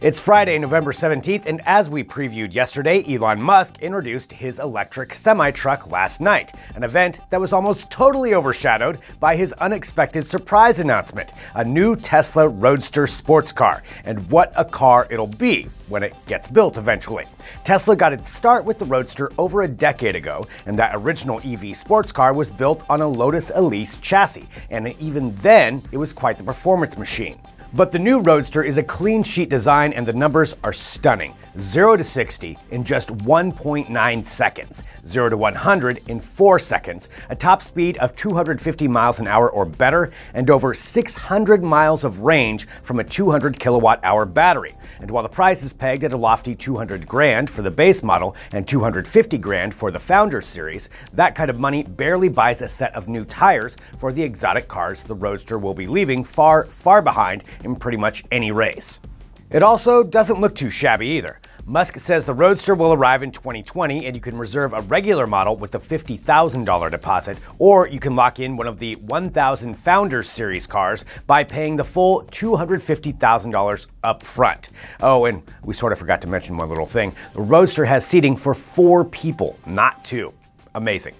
It's Friday, November 17th, and as we previewed yesterday, Elon Musk introduced his electric semi-truck last night, an event that was almost totally overshadowed by his unexpected surprise announcement, a new Tesla Roadster sports car, and what a car it'll be when it gets built eventually. Tesla got its start with the Roadster over a decade ago, and that original EV sports car was built on a Lotus Elise chassis, and even then, it was quite the performance machine. But the new Roadster is a clean sheet design and the numbers are stunning. 0 to 60 in just 1.9 seconds, 0 to 100 in 4 seconds, a top speed of 250 miles an hour or better, and over 600 miles of range from a 200 kilowatt-hour battery. And while the price is pegged at a lofty 200 grand for the base model and 250 grand for the Founder series, that kind of money barely buys a set of new tires for the exotic cars the Roadster will be leaving far, far behind in pretty much any race. It also doesn't look too shabby either. Musk says the Roadster will arrive in 2020 and you can reserve a regular model with a $50,000 deposit, or you can lock in one of the 1,000 Founder series cars by paying the full $250,000 up front. Oh, and we sort of forgot to mention one little thing. The Roadster has seating for 4 people, not 2. Amazing.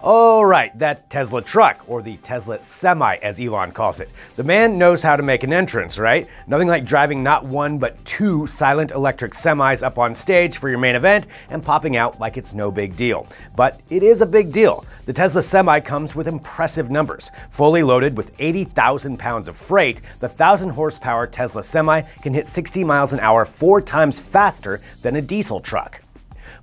Oh right, that Tesla truck, or the Tesla Semi as Elon calls it. The man knows how to make an entrance, right? Nothing like driving not 1 but 2 silent electric semis up on stage for your main event and popping out like it's no big deal. But it is a big deal. The Tesla Semi comes with impressive numbers. Fully loaded with 80,000 pounds of freight, the 1,000 horsepower Tesla Semi can hit 60 miles an hour 4 times faster than a diesel truck.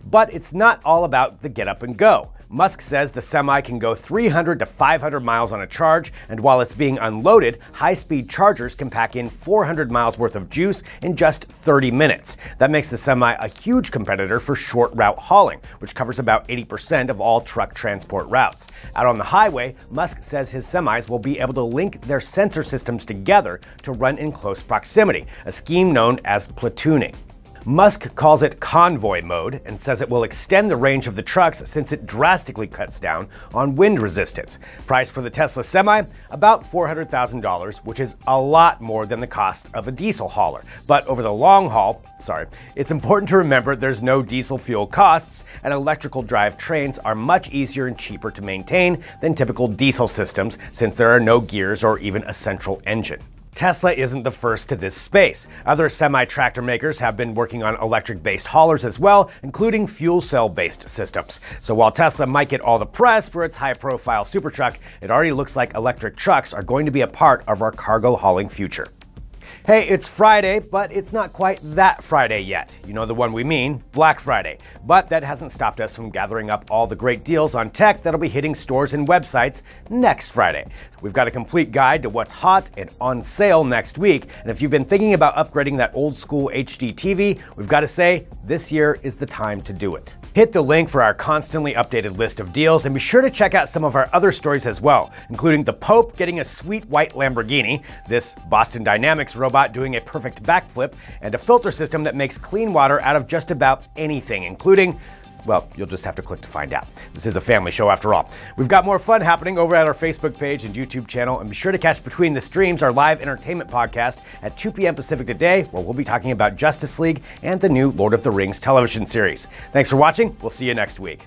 But it's not all about the get up and go. Musk says the Semi can go 300 to 500 miles on a charge, and while it's being unloaded, high-speed chargers can pack in 400 miles worth of juice in just 30 minutes. That makes the Semi a huge competitor for short route hauling, which covers about 80% of all truck transport routes. Out on the highway, Musk says his Semis will be able to link their sensor systems together to run in close proximity, a scheme known as platooning. Musk calls it convoy mode and says it will extend the range of the trucks since it drastically cuts down on wind resistance. Price for the Tesla Semi, about $400,000, which is a lot more than the cost of a diesel hauler. But over the long haul, it's important to remember there's no diesel fuel costs, and electrical drive trains are much easier and cheaper to maintain than typical diesel systems since there are no gears or even a central engine. Tesla isn't the first to this space. Other semi-tractor makers have been working on electric-based haulers as well, including fuel cell-based systems. So while Tesla might get all the press for its high-profile supertruck, it already looks like electric trucks are going to be a part of our cargo hauling future. Hey, it's Friday, but it's not quite that Friday yet. You know the one we mean, Black Friday. But that hasn't stopped us from gathering up all the great deals on tech that'll be hitting stores and websites next Friday. We've got a complete guide to what's hot and on sale next week, and if you've been thinking about upgrading that old school HD TV, we've got to say, this year is the time to do it. Hit the link for our constantly updated list of deals, and be sure to check out some of our other stories as well, including the Pope getting a sweet white Lamborghini, this Boston Dynamics robot doing a perfect backflip, and a filter system that makes clean water out of just about anything, including, well, you'll just have to click to find out. This is a family show after all. We've got more fun happening over at our Facebook page and YouTube channel, and be sure to catch Between the Streams, our live entertainment podcast at 2 p.m. Pacific today, where we'll be talking about Justice League and the new Lord of the Rings television series. Thanks for watching. We'll see you next week.